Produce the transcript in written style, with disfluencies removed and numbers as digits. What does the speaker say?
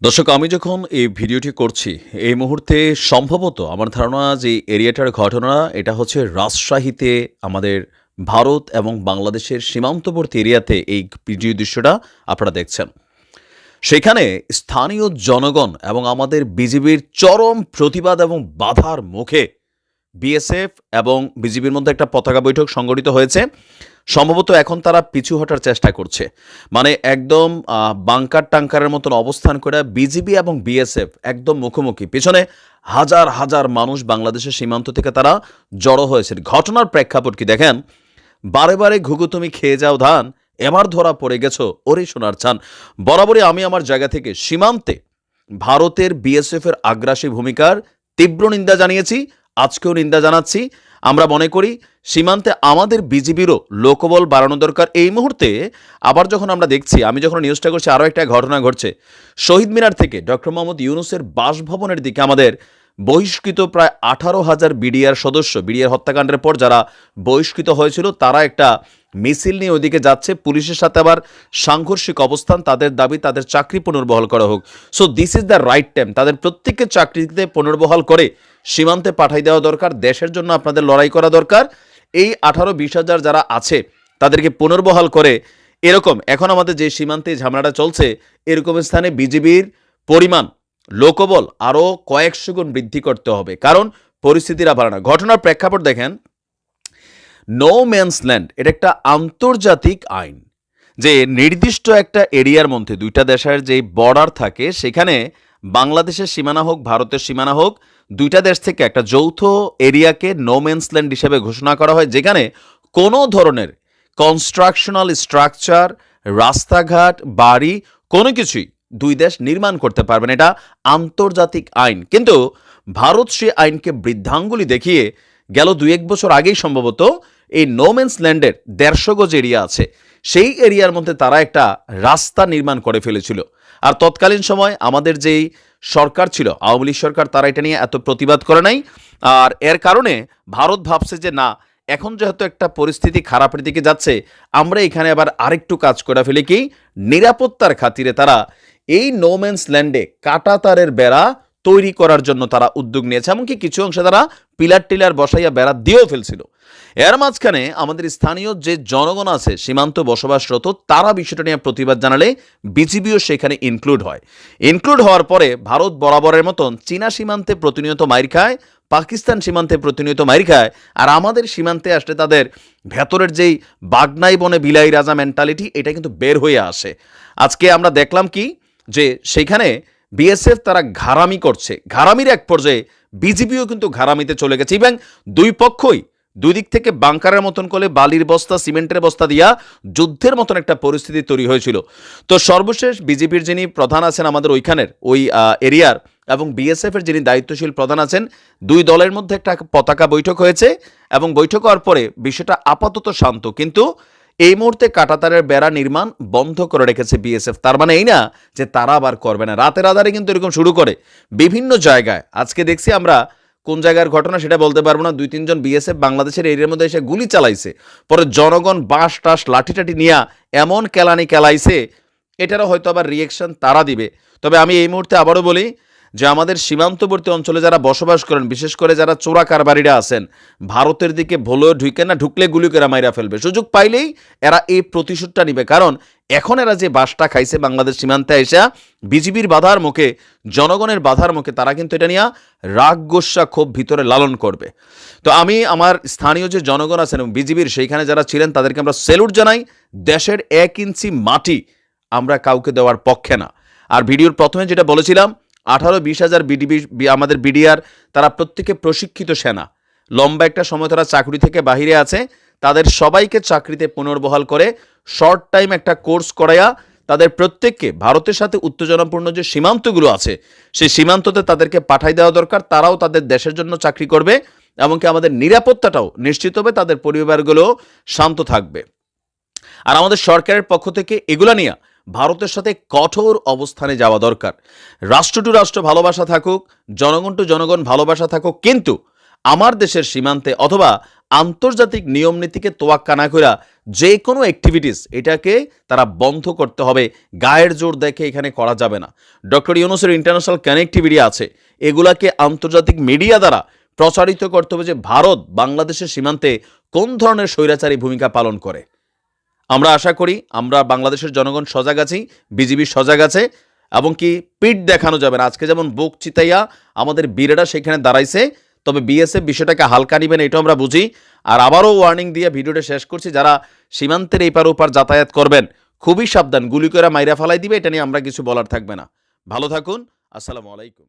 দর্শক, আমি যখন এই ভিডিওটি করছি এই মুহূর্তে সম্ভবত আমার ধারণা যে এরিয়াটার ঘটনা এটা হচ্ছে রাজশাহীতে আমাদের ভারত এবং বাংলাদেশের সীমান্তবর্তী এরিয়াতে এই ভিডিও দৃশ্যটা আপনারা দেখছেন। সেখানে স্থানীয় জনগণ এবং আমাদের বিজিবির চরম প্রতিবাদ এবং বাধার মুখে বিএসএফ এবং বিজিবির মধ্যে একটা পতাকা বৈঠক সংগঠিত হয়েছে। সম্ভবত এখন তারা পিছু হটার চেষ্টা করছে, মানে একদম বাংকার টাঙ্কারের মতন অবস্থান করে বিজিবি এবং বিএসএফ একদম মুখোমুখি। পিছনে হাজার হাজার মানুষ বাংলাদেশের সীমান্ত থেকে তারা জড়ো হয়েছে। ঘটনার প্রেক্ষাপট কি দেখেন, বারে বারে ঘুঘু তুমি খেয়ে যাও ধান, এবার ধরা পড়ে গেছো ওরে সোনার চান। বরাবরই আমি আমার জায়গা থেকে সীমান্তে ভারতের বিএসএফ এর আগ্রাসী ভূমিকার তীব্র নিন্দা জানিয়েছি, আজকেও নিন্দা জানাচ্ছি। আমরা মনে করি সীমান্তে আমাদের বিজিবিরও লোকবল বাড়ানো দরকার। এই মুহূর্তে আবার যখন আমরা দেখছি, আমি যখন নিউজটা করছি, আরও একটা ঘটনা ঘটছে। শহীদ মিনার থেকে ডক্টর মোহাম্মদ ইউনূসের বাসভবনের দিকে আমাদের বহিষ্কৃত প্রায় 18,000 বিডিআর সদস্য, বিডিআর হত্যাকাণ্ডের পর যারা বহিষ্কৃত হয়েছিল, তারা একটা মিছিল নিয়ে ওইদিকে যাচ্ছে। পুলিশের সাথে আবার সাংঘর্ষিক অবস্থান। তাদের দাবি তাদের চাকরি পুনর্বহাল করা হোক। So this is the right time. তাদের প্রত্যেককে চাকরিতে পুনর্বহাল করে সীমান্তে পাঠাই দেওয়া দরকার। দেশের জন্য আপনাদের লড়াই করা দরকার। এই 18-20 হাজার যারা আছে তাদেরকে পুনর্বহাল করে এরকম এখন আমাদের যে সীমান্তে ঝামেলাটা চলছে, এরকম স্থানে বিজিবির পরিমাণ, লোকবল আরও কয়েকশো গুণ বৃদ্ধি করতে হবে, কারণ পরিস্থিতির ভালো না। ঘটনার প্রেক্ষাপট দেখেন, নো ম্যানস ল্যান্ড এটা একটা আন্তর্জাতিক আইন, যে নির্দিষ্ট একটা এরিয়ার মধ্যে দুইটা দেশের যে বর্ডার থাকে, সেখানে বাংলাদেশের সীমানা হোক ভারতের সীমানা হোক, দুইটা দেশ থেকে একটা যৌথ এরিয়াকে নো ম্যানস ল্যান্ড হিসেবে ঘোষণা করা হয়, যেখানে কোনো ধরনের কনস্ট্রাকশনাল স্ট্রাকচার, রাস্তাঘাট, বাড়ি কোনো কিছুই দুই দেশ নির্মাণ করতে পারবেন। এটা আন্তর্জাতিক আইন। কিন্তু ভারত সে আইনকে বৃদ্ধাঙ্গুলি দেখিয়ে গেল 2-1 বছর আগেই সম্ভবত এই নো ম্যানস ল্যান্ডের 150 গজ এরিয়া আছে, সেই এরিয়ার মধ্যে তারা একটা রাস্তা নির্মাণ করে ফেলেছিল। আর তৎকালীন সময় আমাদের যেই সরকার ছিল, আওয়ামী লীগ সরকার, তারা এটা নিয়ে এত প্রতিবাদ করে নাই। আর এর কারণে ভারত ভাবছে যে না, এখন যেহেতু একটা পরিস্থিতি খারাপের দিকে যাচ্ছে, আমরা এখানে আবার আরেকটু কাজ করে ফেলি, কি নিরাপত্তার খাতিরে তারা এই নো ম্যানস ল্যান্ডে কাঁটাতারের বেড়া তৈরি করার জন্য তারা উদ্যোগ নিয়েছে। এমনকি কিছু অংশে তারা পিলার টিলার বসাইয়া বেড়া দিয়েও ফেলছিল। এর মাঝখানে আমাদের স্থানীয় যে জনগণ আছে সীমান্ত বসবাসরত, তারা বিষয়টা নিয়ে প্রতিবাদ জানালে বিজিবিও সেখানে ইনক্লুড হয়। ইনক্লুড হওয়ার পরে ভারত বরাবরের মতন চীনা সীমান্তে প্রতিনিয়ত মাইর খায়, পাকিস্তান সীমান্তে প্রতিনিয়ত মাইর খায়, আর আমাদের সীমান্তে আসলে তাদের ভেতরের যেই বাগনাই বনে বিলাই রাজা মেন্টালিটি, এটা কিন্তু বের হয়ে আসে। আজকে আমরা দেখলাম কি, যে সেইখানে বিএসএফ তারা ঘারামি করছে, ঘারামির এক পর্যায়ে বিজিবিও কিন্তু ঘারামিতে চলে গেছে, এবং দুই পক্ষই দুই দিক থেকে বাংকারের মতন করে বালির বস্তা, সিমেন্টের বস্তা দিয়া যুদ্ধের মতন একটা পরিস্থিতি তৈরি হয়েছিল। তো সর্বশেষ বিজেপির যিনি প্রধান আছেন আমাদের ওইখানের ওই এরিয়ার, এবং বিএসএফ এর যিনি দায়িত্বশীল প্রধান আছেন, দুই দলের মধ্যে একটা পতাকা বৈঠক হয়েছে, এবং বৈঠক হওয়ার পরে বিষয়টা আপাতত শান্ত। কিন্তু এই মুহূর্তে কাঁটাতারের বেড়া নির্মাণ বন্ধ করে রেখেছে বিএসএফ। তার মানে এই না যে তারা আবার করবে না। রাতের আধারে কিন্তু এরকম শুরু করে বিভিন্ন জায়গায়। আজকে দেখছি আমরা, কোন জায়গার ঘটনা সেটা বলতে পারবো না, 2-3 জন বিএসএফ বাংলাদেশের এরিয়ার মধ্যে এসে গুলি চালাইছে, পরে জনগণ বাঁশ টাস লাঠি টাঠি নিয়ে এমন কেলানি কেলাইছে, এটারও হয়তো আবার রিয়েকশন তারা দিবে। তবে আমি এই মুহূর্তে আবারও বলি যে আমাদের সীমান্তবর্তী অঞ্চলে যারা বসবাস করেন, বিশেষ করে যারা চোরা কারবারিরা আছেন, ভারতের দিকে ভুলেও ঢুকে না, ঢুকলে গুলি করে মাইরা ফেলবে। সুযোগ পাইলেই এরা এই প্রতিশোধটা নিবে, কারণ এখন এরা যে বাসটা খাইছে বাংলাদেশ সীমান্তে এসে বিজিবির বাধার মুখে, জনগণের বাধার মুখে, তারা কিন্তু এটা নিয়ে রাগ গোস্বা ক্ষোভ ভিতরে লালন করবে। তো আমি আমার স্থানীয় যে জনগণ আছেন এবং বিজিবির সেইখানে যারা ছিলেন, তাদেরকে আমরা স্যালুট জানাই। দেশের 1 ইঞ্চি মাটি আমরা কাউকে দেওয়ার পক্ষে না। আর ভিডিওর প্রথমে যেটা বলেছিলাম, 18-20 হাজার আমাদের বিডিআর, তারা প্রত্যেকে প্রশিক্ষিত সেনা, লম্বা একটা সময় তারা চাকরি থেকে বাহিরে আছে, তাদের সবাইকে চাকরিতে পুনর্বহাল করে শর্ট টাইম একটা কোর্স করাইয়া তাদের প্রত্যেককে ভারতের সাথে উত্তেজনাপূর্ণ যে সীমান্তগুলো আছে সেই সীমান্ততে তাদেরকে পাঠাই দেওয়া দরকার। তারাও তাদের দেশের জন্য চাকরি করবে, এমনকি আমাদের নিরাপত্তাটাও নিশ্চিত হবে, তাদের পরিবারগুলো শান্ত থাকবে। আর আমাদের সরকারের পক্ষ থেকে এগুলা নিয়ে ভারতের সাথে কঠোর অবস্থানে যাওয়া দরকার। রাষ্ট্র টু রাষ্ট্র ভালোবাসা থাকুক, জনগণ টু জনগণ ভালোবাসা থাকুক, কিন্তু আমার দেশের সীমান্তে অথবা আন্তর্জাতিক নিয়ম নীতিকে তোয়াক্কা না কইরা যে কোনো অ্যাক্টিভিটিস এটাকে তারা বন্ধ করতে হবে, গায়ের জোর দেখে এখানে করা যাবে না। ডক্টর ইউনূসের ইন্টারন্যাশনাল কানেক্টিভিটি আছে, এগুলাকে আন্তর্জাতিক মিডিয়া দ্বারা প্রচারিত করতে হবে যে ভারত বাংলাদেশের সীমান্তে কোন ধরনের স্বৈরাচারী ভূমিকা পালন করে। আমরা আশা করি আমরা বাংলাদেশের জনগণ সজাগ আছি, বিজিবি সজাগ আছে, এবং কি পিঠ দেখানো যাবে না। আজকে যেমন বুক চিতাইয়া আমাদের বীরেরা সেখানে দাঁড়াইছে, তবে বিএসএফ বিষয়টাকে হালকা নিবেন এটাও আমরা বুঝি। আর আবারও ওয়ার্নিং দিয়ে ভিডিওটা শেষ করছি, যারা সীমান্তের এইপার ওপার যাতায়াত করবেন খুবই সাবধান, গুলি করে মাইরা ফালাই দিবে, এটা নিয়ে আমরা কিছু বলার থাকবে না। ভালো থাকুন, আসসালামু আলাইকুম।